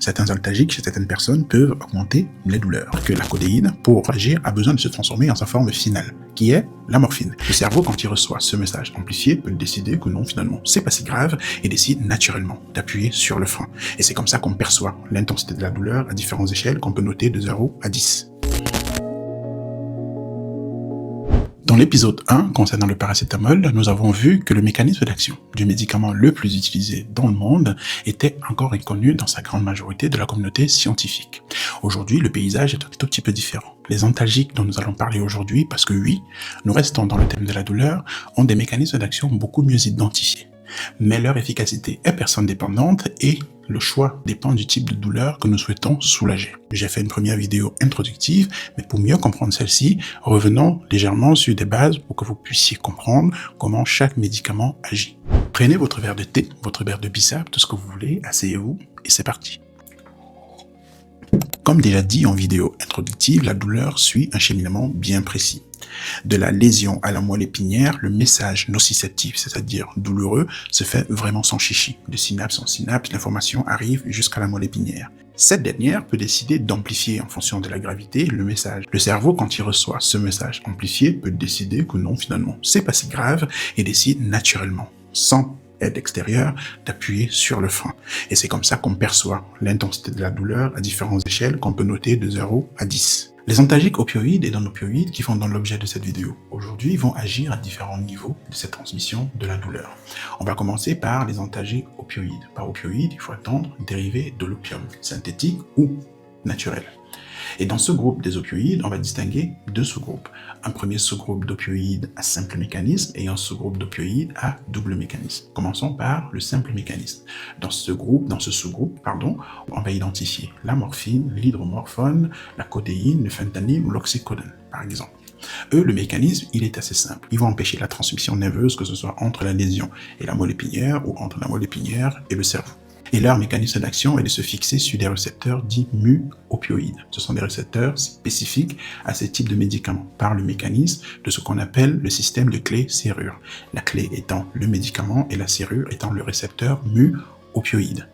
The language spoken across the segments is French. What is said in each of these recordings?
Certains antalgiques chez certaines personnes peuvent augmenter les douleurs, que la codéine, pour agir, a besoin de se transformer en sa forme finale, qui est la morphine. Le cerveau, quand il reçoit ce message amplifié, peut décider que non, finalement, c'est pas si grave, et décide naturellement d'appuyer sur le frein. Et c'est comme ça qu'on perçoit l'intensité de la douleur à différentes échelles qu'on peut noter de 0 à 10. Dans l'épisode 1, concernant le paracétamol, nous avons vu que le mécanisme d'action du médicament le plus utilisé dans le monde était encore inconnu dans sa grande majorité de la communauté scientifique. Aujourd'hui, le paysage est un tout petit peu différent. Les antalgiques dont nous allons parler aujourd'hui, parce que oui, nous restons dans le thème de la douleur, ont des mécanismes d'action beaucoup mieux identifiés. Mais leur efficacité est personne dépendante et le choix dépend du type de douleur que nous souhaitons soulager. J'ai fait une première vidéo introductive, mais pour mieux comprendre celle-ci, revenons légèrement sur des bases pour que vous puissiez comprendre comment chaque médicament agit. Prenez votre verre de thé, votre verre de bissap, tout ce que vous voulez, asseyez-vous et c'est parti. Comme déjà dit en vidéo introductive, la douleur suit un cheminement bien précis. De la lésion à la moelle épinière, le message nociceptif, c'est-à-dire douloureux, se fait vraiment sans chichi. De synapse en synapse, l'information arrive jusqu'à la moelle épinière. Cette dernière peut décider d'amplifier en fonction de la gravité le message. Le cerveau, quand il reçoit ce message amplifié, peut décider que non, finalement, c'est pas si grave et décide naturellement, sans aide extérieure, d'appuyer sur le frein. Et c'est comme ça qu'on perçoit l'intensité de la douleur à différentes échelles qu'on peut noter de 0 à 10. Les antalgiques opioïdes et non-opioïdes qui font dans l'objet de cette vidéo aujourd'hui vont agir à différents niveaux de cette transmission de la douleur. On va commencer par les antalgiques opioïdes. Par opioïde, il faut attendre dérivé de l'opium, synthétique ou naturel. Et dans ce groupe des opioïdes, on va distinguer deux sous-groupes. Un premier sous-groupe d'opioïdes à simple mécanisme et un sous-groupe d'opioïdes à double mécanisme. Commençons par le simple mécanisme. Dans ce sous-groupe, on va identifier la morphine, l'hydromorphone, la codéine, le fentanyl ou l'oxycodone, par exemple. Eux, le mécanisme, il est assez simple. Ils vont empêcher la transmission nerveuse, que ce soit entre la lésion et la moelle épinière ou entre la moelle épinière et le cerveau. Et leur mécanisme d'action est de se fixer sur des récepteurs dits mu-opioïdes. Ce sont des récepteurs spécifiques à ce type de médicaments, par le mécanisme de ce qu'on appelle le système de clé-serrure. La clé étant le médicament et la serrure étant le récepteur mu-opioïde.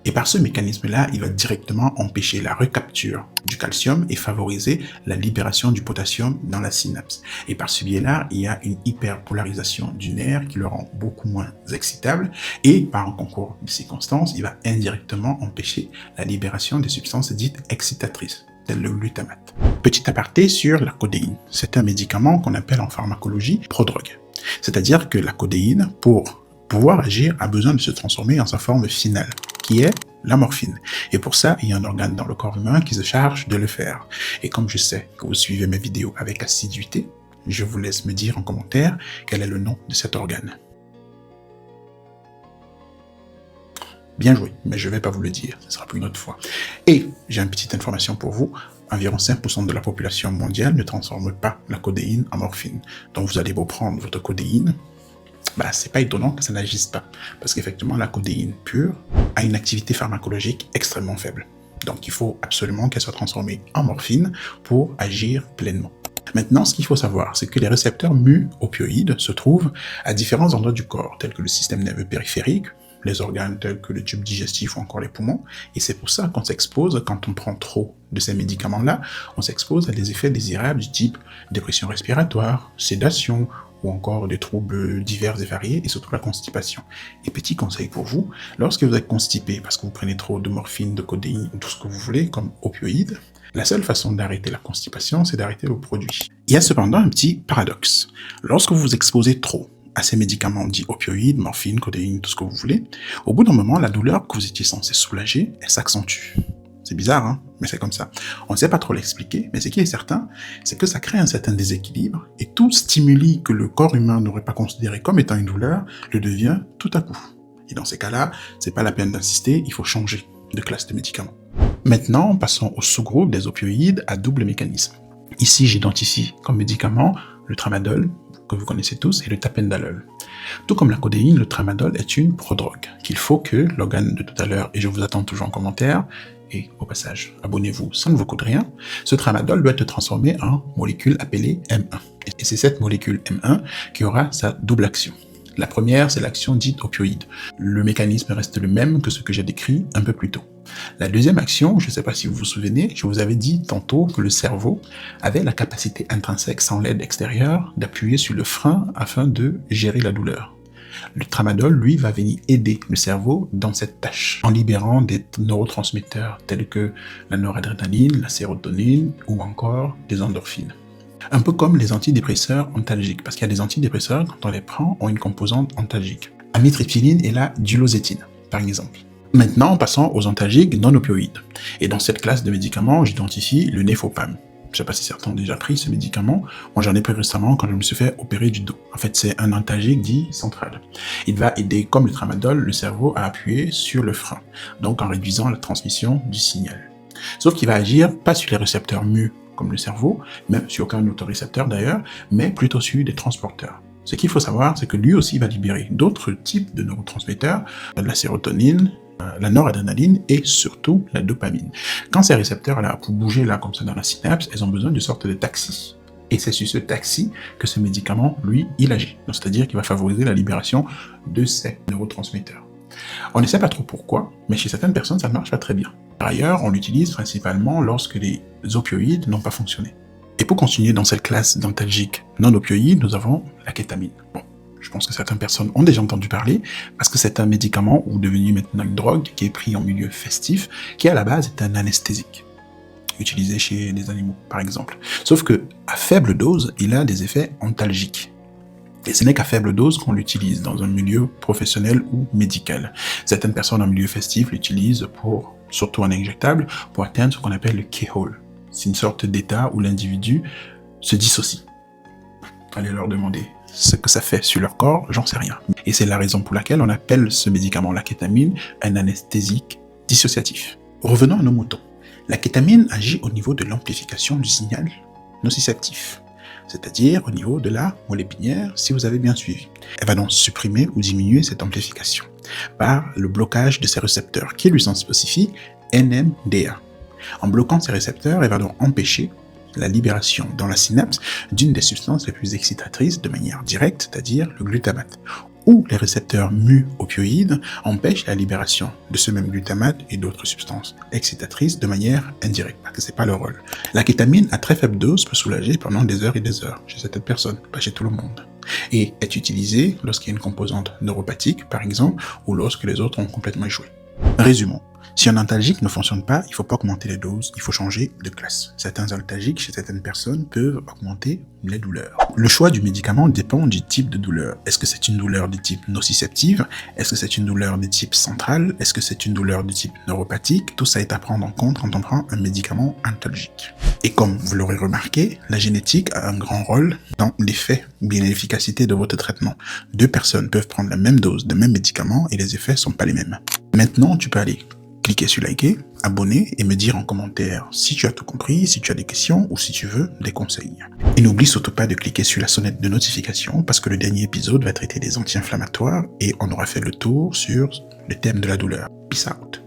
Et par ce mécanisme-là, il va directement empêcher la recapture du calcium et favoriser la libération du potassium dans la synapse. Et par ce biais-là, il y a une hyperpolarisation du nerf qui le rend beaucoup moins excitable et par un concours de circonstances, il va indirectement empêcher la libération des substances dites excitatrices, telles le glutamate. Petit aparté sur la codéine. C'est un médicament qu'on appelle en pharmacologie prodrogue. C'est-à-dire que la codéine, pour pouvoir agir, a besoin de se transformer en sa forme finale, qui est la morphine. Et pour ça, il y a un organe dans le corps humain qui se charge de le faire. Et comme je sais que vous suivez mes vidéos avec assiduité, je vous laisse me dire en commentaire quel est le nom de cet organe. Bien joué, mais je ne vais pas vous le dire, ce sera pour une autre fois. Et j'ai une petite information pour vous, environ 5% de la population mondiale ne transforme pas la codéine en morphine. Donc vous allez vous prendre votre codéine, c'est pas étonnant que ça n'agisse pas, parce qu'effectivement la codéine pure a une activité pharmacologique extrêmement faible. Donc il faut absolument qu'elle soit transformée en morphine pour agir pleinement. Maintenant, ce qu'il faut savoir, c'est que les récepteurs mu-opioïdes se trouvent à différents endroits du corps, tels que le système nerveux périphérique, les organes tels que le tube digestif ou encore les poumons, et c'est pour ça qu'on s'expose, quand on prend trop de ces médicaments-là, on s'expose à des effets désirables du type dépression respiratoire, sédation, ou encore des troubles divers et variés, et surtout la constipation. Et petit conseil pour vous, lorsque vous êtes constipé parce que vous prenez trop de morphine, de codéine, ou tout ce que vous voulez comme opioïdes, la seule façon d'arrêter la constipation, c'est d'arrêter le produit. Il y a cependant un petit paradoxe. Lorsque vous vous exposez trop à ces médicaments dits opioïdes, morphine, codéine, tout ce que vous voulez, au bout d'un moment, la douleur que vous étiez censé soulager, elle s'accentue. C'est bizarre, hein, mais c'est comme ça. On ne sait pas trop l'expliquer, mais ce qui est certain, c'est que ça crée un certain déséquilibre, et tout stimuli que le corps humain n'aurait pas considéré comme étant une douleur, le devient tout à coup. Et dans ces cas-là, c'est pas la peine d'insister, il faut changer de classe de médicaments. Maintenant, passons au sous-groupe des opioïdes à double mécanisme. Ici, j'identifie comme médicament le tramadol, que vous connaissez tous, et le tapendalol. Tout comme la codéine, le tramadol est une prodrogue, qu'il faut que l'organe de tout à l'heure, et je vous attends toujours en commentaire, et au passage, abonnez-vous, ça ne vous coûte rien, ce tramadol doit être transformé en molécule appelée M1. Et c'est cette molécule M1 qui aura sa double action. La première, c'est l'action dite opioïde. Le mécanisme reste le même que ce que j'ai décrit un peu plus tôt. La deuxième action, je ne sais pas si vous vous souvenez, je vous avais dit tantôt que le cerveau avait la capacité intrinsèque, sans l'aide extérieure, d'appuyer sur le frein afin de gérer la douleur. Le tramadol, lui, va venir aider le cerveau dans cette tâche, en libérant des neurotransmetteurs tels que la noradrénaline, la sérotonine ou encore des endorphines. Un peu comme les antidépresseurs antalgiques, parce qu'il y a des antidépresseurs, quand on les prend, ont une composante antalgique. Amitriptyline et la dulozétine, par exemple. Maintenant, passons aux antalgiques non opioïdes. Et dans cette classe de médicaments, j'identifie le Nefopam. Je ne sais pas si certains ont déjà pris ce médicament. Moi, j'en ai pris récemment quand je me suis fait opérer du dos. En fait, c'est un antalgique dit central. Il va aider, comme le tramadol, le cerveau à appuyer sur le frein, donc en réduisant la transmission du signal. Sauf qu'il va agir pas sur les récepteurs mu, comme le cerveau, même sur aucun autorécepteur d'ailleurs, mais plutôt sur des transporteurs. Ce qu'il faut savoir, c'est que lui aussi va libérer d'autres types de neurotransmetteurs, la sérotonine, la noradrénaline et surtout la dopamine. Quand ces récepteurs là, pour bouger là comme ça dans la synapse, elles ont besoin de sorte de taxi. Et c'est sur ce taxi que ce médicament, lui, il agit. C'est-à-dire qu'il va favoriser la libération de ces neurotransmetteurs. On ne sait pas trop pourquoi, mais chez certaines personnes, ça ne marche pas très bien. Par ailleurs, on l'utilise principalement lorsque les opioïdes n'ont pas fonctionné. Et pour continuer dans cette classe d'antalgiques non opioïdes, nous avons la kétamine. Bon, je pense que certaines personnes ont déjà entendu parler, parce que c'est un médicament, ou devenu maintenant une drogue, qui est pris en milieu festif, qui à la base est un anesthésique, utilisé chez les animaux, par exemple. Sauf que, à faible dose, il a des effets antalgiques. Et ce n'est qu'à faible dose qu'on l'utilise dans un milieu professionnel ou médical. Certaines personnes en milieu festif l'utilisent pour, surtout en injectable, pour atteindre ce qu'on appelle le keyhole. C'est une sorte d'état où l'individu se dissocie. Allez leur demander ce que ça fait sur leur corps, j'en sais rien. Et c'est la raison pour laquelle on appelle ce médicament, la kétamine, un anesthésique dissociatif. Revenons à nos moutons. La kétamine agit au niveau de l'amplification du signal nociceptif, c'est-à-dire au niveau de la moelle épinière, si vous avez bien suivi. Elle va donc supprimer ou diminuer cette amplification par le blocage de ces récepteurs qui lui sont spécifiques NMDA. En bloquant ces récepteurs, elle va donc empêcher la libération dans la synapse d'une des substances les plus excitatrices de manière directe, c'est-à-dire le glutamate, où les récepteurs mu-opioïdes empêchent la libération de ce même glutamate et d'autres substances excitatrices de manière indirecte, parce que c'est pas leur rôle. La kétamine à très faible dose peut soulager pendant des heures et des heures, chez certaines personnes, pas chez tout le monde, et est utilisée lorsqu'il y a une composante neuropathique, par exemple, ou lorsque les autres ont complètement échoué. Résumons. Si un antalgique ne fonctionne pas, il ne faut pas augmenter les doses, il faut changer de classe. Certains antalgiques chez certaines personnes peuvent augmenter les douleurs. Le choix du médicament dépend du type de douleur. Est-ce que c'est une douleur de type nociceptive? Est-ce que c'est une douleur de type central? Est-ce que c'est une douleur de type neuropathique? Tout ça est à prendre en compte quand on prend un médicament antalgique. Et comme vous l'aurez remarqué, la génétique a un grand rôle dans l'effet ou bien l'efficacité de votre traitement. Deux personnes peuvent prendre la même dose de même médicament et les effets ne sont pas les mêmes. Maintenant, tu peux aller cliquer sur liker, abonner et me dire en commentaire si tu as tout compris, si tu as des questions ou si tu veux des conseils. Et n'oublie surtout pas de cliquer sur la sonnette de notification parce que le dernier épisode va traiter des anti-inflammatoires et on aura fait le tour sur le thème de la douleur. Peace out.